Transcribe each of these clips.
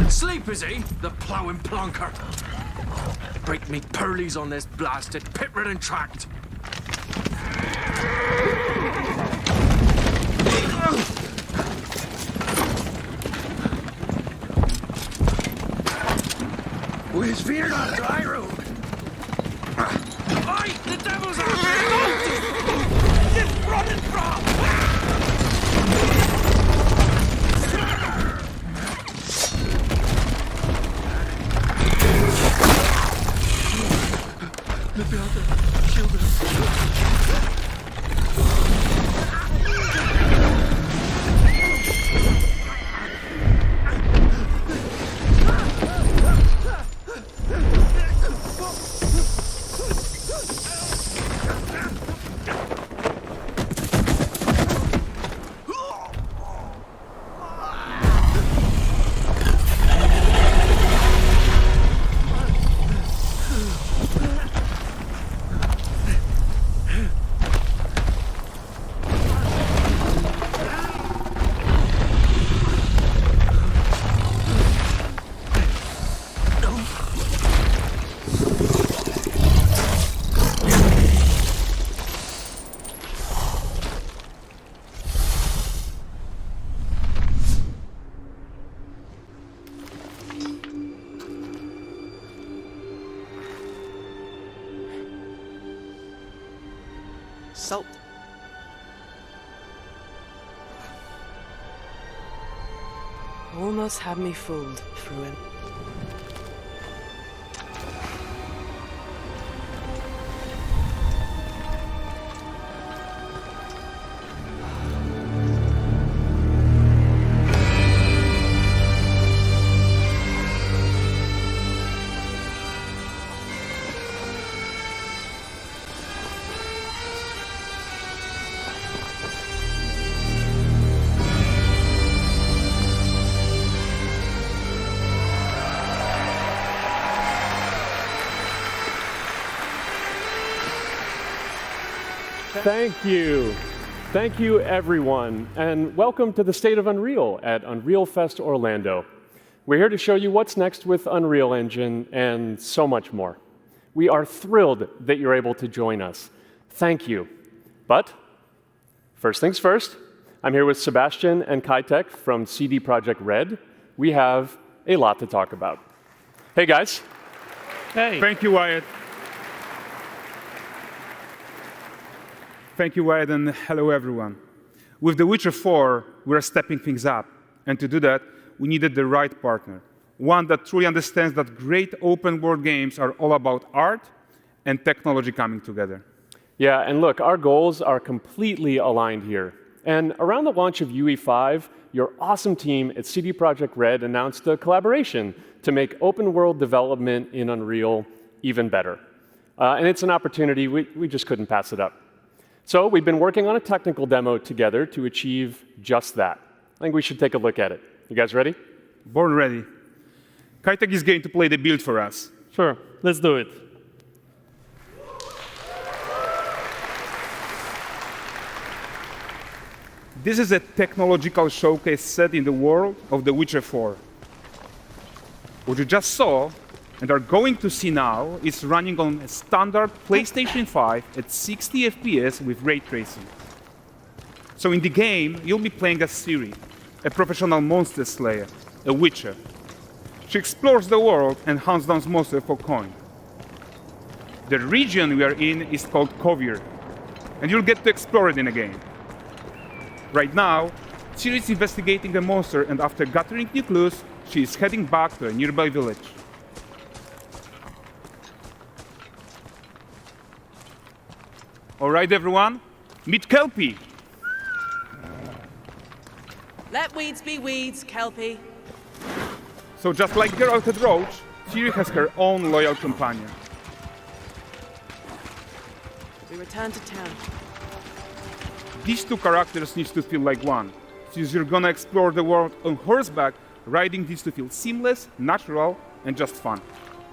Sleep, is he? The ploughing plonker. Break me pearlies on this blasted pit-ridden tract. Where's fear on dry road? Oi! The devil's out there! Just running from! Salt. Almost had me fooled, Fruin. Thank you. Thank you, everyone, and welcome to the State of Unreal at Unreal Fest Orlando. We're here to show you what's next with Unreal Engine and so much more. We are thrilled that you're able to join us. Thank you. But first things first, I'm here with Sebastian and Kytek from CD Projekt Red. We have a lot to talk about. Hey, guys. Hey. Thank you, Wyatt. Thank you, Wyatt, and hello, everyone. With The Witcher 4, we're stepping things up. And to do that, we needed the right partner, one that truly understands that great open-world games are all about art and technology coming together. Yeah, and look, our goals are completely aligned here. And around the launch of UE5, your awesome team at CD Projekt Red announced a collaboration to make open-world development in Unreal even better. And it's an opportunity, we just couldn't pass it up. So we've been working on a technical demo together to achieve just that. I think we should take a look at it. You guys ready? Born ready. Kytek is going to play the build for us. Sure, let's do it. This is a technological showcase set in the world of The Witcher 4. What you just saw and are going to see now is running on a standard PlayStation 5 at 60 FPS with ray tracing. So in the game, you'll be playing as Ciri, a professional monster slayer, a witcher. She explores the world and hunts down monsters for coin. The region we are in is called Kovir, and you'll get to explore it in a game. Right now, Ciri is investigating a monster, and after gathering new clues, she is heading back to a nearby village. All right, everyone, Meet Kelpie. Let weeds be weeds, Kelpie. So just like Geralt and Roach, Ciri has her own loyal companion. We return to town. These two characters need to feel like one. Since you're gonna explore the world on horseback, riding needs to feel seamless, natural, and just fun.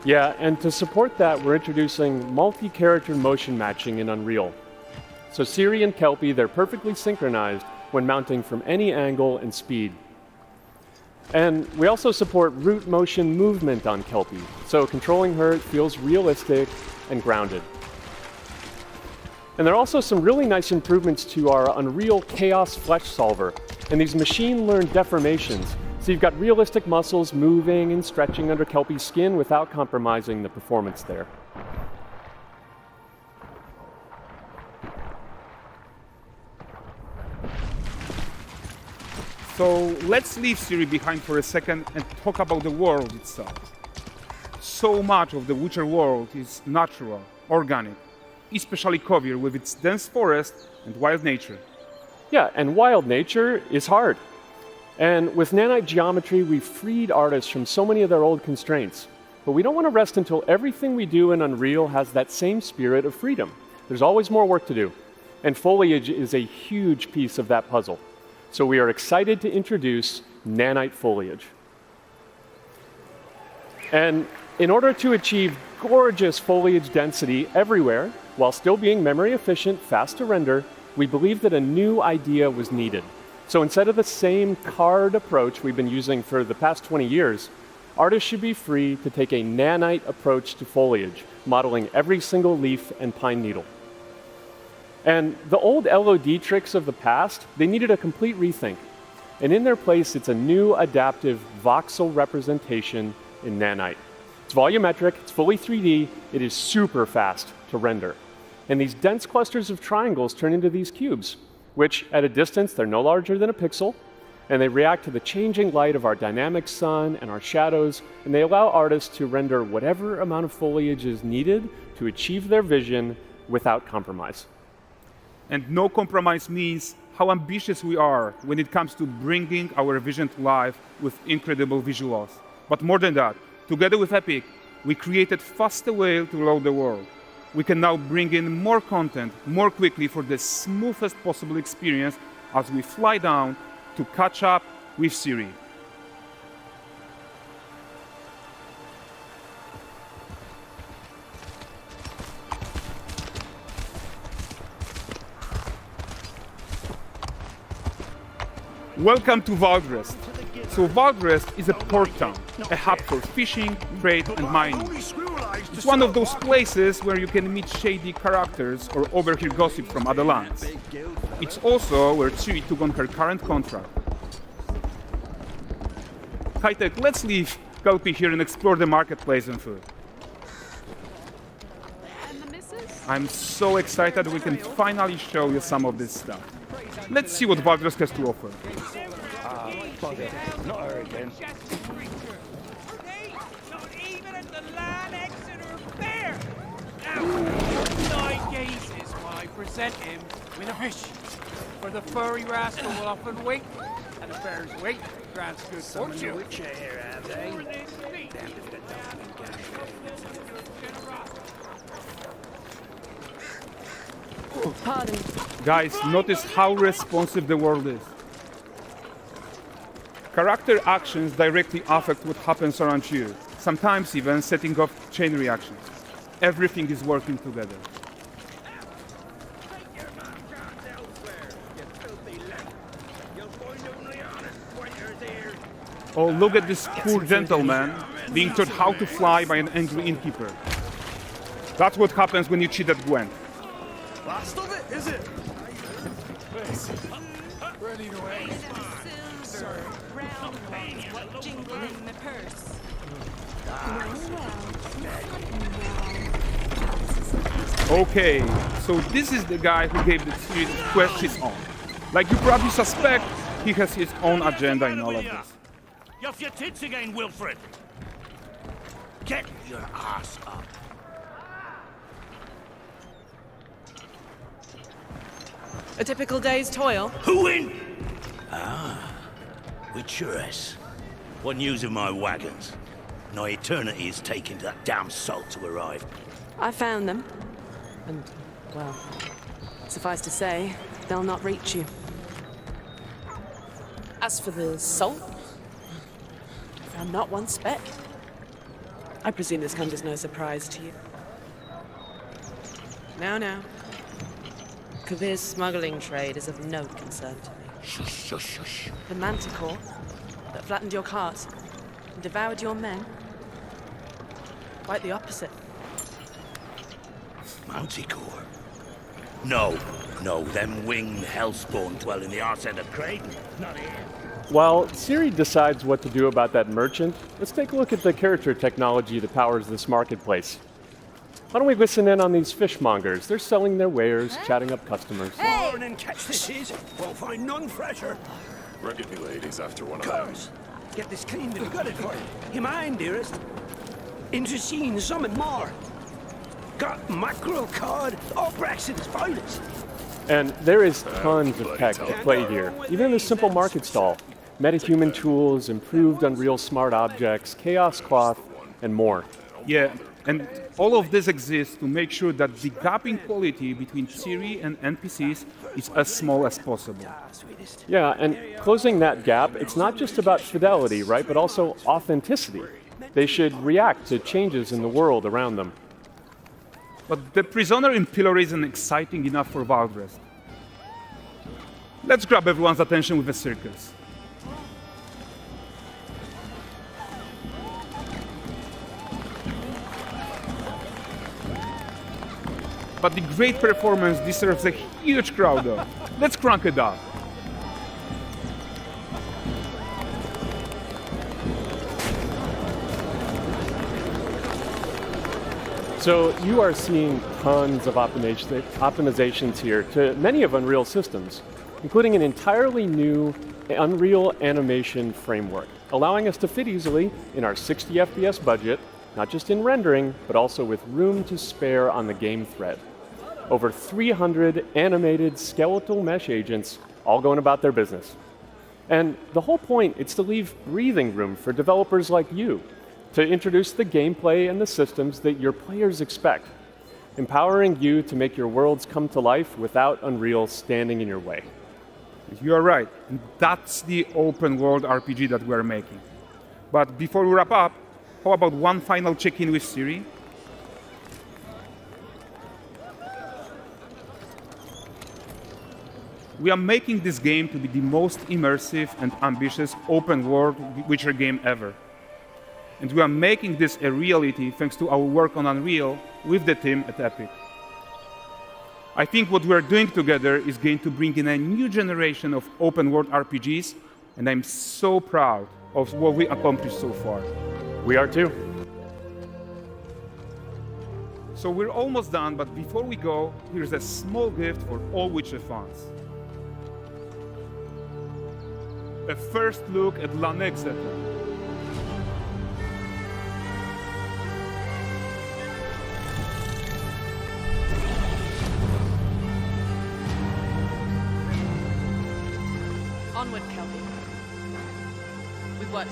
Yeah, and to support that, we're introducing multi-character motion matching in Unreal. So Ciri and Kelpie, they're perfectly synchronized when mounting from any angle and speed. And we also support root motion movement on Kelpie, so controlling her feels realistic and grounded. And there are also some really nice improvements to our Unreal Chaos Flesh Solver and these machine-learned deformations. So you've got realistic muscles moving and stretching under Kelpie's skin without compromising the performance there. So let's leave Ciri behind for a second and talk about the world itself. So much of the Witcher world is natural, organic, especially Kovir with its dense forest and wild nature. Yeah, and wild nature is hard. And with nanite geometry, we've freed artists from so many of their old constraints. But we don't want to rest until everything we do in Unreal has that same spirit of freedom. There's always more work to do. And foliage is a huge piece of that puzzle. So we are excited to introduce nanite foliage. And in order to achieve gorgeous foliage density everywhere, while still being memory efficient, fast to render, we believe that a new idea was needed. So instead of the same card approach we've been using for the past 20 years, artists should be free to take a nanite approach to foliage, modeling every single leaf and pine needle. And the old LOD tricks of the past, they needed a complete rethink. And in their place, it's a new adaptive voxel representation in nanite. It's volumetric, it's fully 3D, it is super fast to render. And these dense clusters of triangles turn into these cubes, which at a distance, they're no larger than a pixel, and they react to the changing light of our dynamic sun and our shadows, and they allow artists to render whatever amount of foliage is needed to achieve their vision without compromise. And no compromise means how ambitious we are when it comes to bringing our vision to life with incredible visuals. But more than that, together with Epic, we created faster way to load the world. We can now bring in more content more quickly for the smoothest possible experience as we fly down to catch up with Ciri. Welcome to Valdrest. So Valdrest is a port town, a hub for fishing, trade and mining. It's one of those places where you can meet shady characters or overhear gossip from other lands. It's also where Ciri took on her current contract. High-tech, let's leave Kelpie here and explore the marketplace and food. I'm so excited we can finally show you some of this stuff. Let's see what Valdrest has to offer. Not her again. Not even at the land Exeter Fair. Now, 9 gazes while I present him with a fish. For the furry rascal will often wait, and the fair's weight grants good fortune. Witcher here, have they? Pardon. Guys, notice how responsive the world is. Character actions directly affect what happens around you, sometimes even setting off chain reactions. Everything is working together. Oh, look at this poor gentleman being taught how to fly by an angry innkeeper. That's what happens when you cheat at Gwent. Last of it, is it? Ready to aim. Jingling the purse. Okay, so this is the guy who gave the series quest his own. Like you probably suspect, he has his own agenda in all of this. You off your tits again, Wilfred. Get your ass up. A typical day's toil. Who in? With Churres. What news of my wagons? No eternity is taking that damn salt to arrive. I found them. And, well, suffice to say, they'll not reach you. As for the salt, I found not one speck. I presume this comes as no surprise to you. Now. Kavir's smuggling trade is of no concern to me. Shush. The manticore that flattened your cart and devoured your men? Quite the opposite. Manticore? No, them winged hellspawn dwell in the arse end of Creighton. Not here. While Siri decides what to do about that merchant, let's take a look at the character technology that powers this marketplace. Why don't we listen in on these fishmongers? They're selling their wares, chatting up customers. Morning, catch this is. Won't find none fresher. Rugged me ladies after one of Curse. Get this cleaned and gutted for you. You mind, dearest? Into seeing something more. Got mackerel, cod, all Brexit's finest. And there is tons of tech at play here, even in this simple market stall. Metahuman tools, improved Unreal smart objects, chaos cloth, and more. Yeah, and all of this exists to make sure that the gap in quality between Siri and NPCs is as small as possible. Yeah, and closing that gap, it's not just about fidelity, right, but also authenticity. They should react to changes in the world around them. But the prisoner in Pillory isn't exciting enough for Valdrest. Let's grab everyone's attention with a circus. But the great performance deserves a huge crowd though. Let's crank it up. So you are seeing tons of optimizations here to many of Unreal systems, including an entirely new Unreal animation framework, allowing us to fit easily in our 60 FPS budget, not just in rendering, but also with room to spare on the game thread. Over 300 animated skeletal mesh agents all going about their business. And the whole point is to leave breathing room for developers like you to introduce the gameplay and the systems that your players expect, empowering you to make your worlds come to life without Unreal standing in your way. You are right, and that's the open world RPG that we're making. But before we wrap up, how about one final check-in with Siri? We are making this game to be the most immersive and ambitious open world Witcher game ever. And we are making this a reality thanks to our work on Unreal with the team at Epic. I think what we are doing together is going to bring in a new generation of open world RPGs, and I'm so proud of what we accomplished so far. We are too. So we're almost done, but before we go, here's a small gift for all Witcher fans. A first look at Lanexeter. Onward, Kelpie. With what?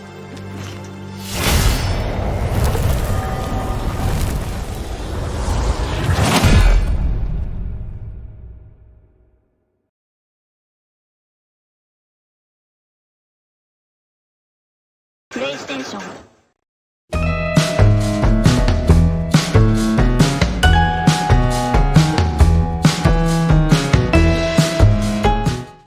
PlayStation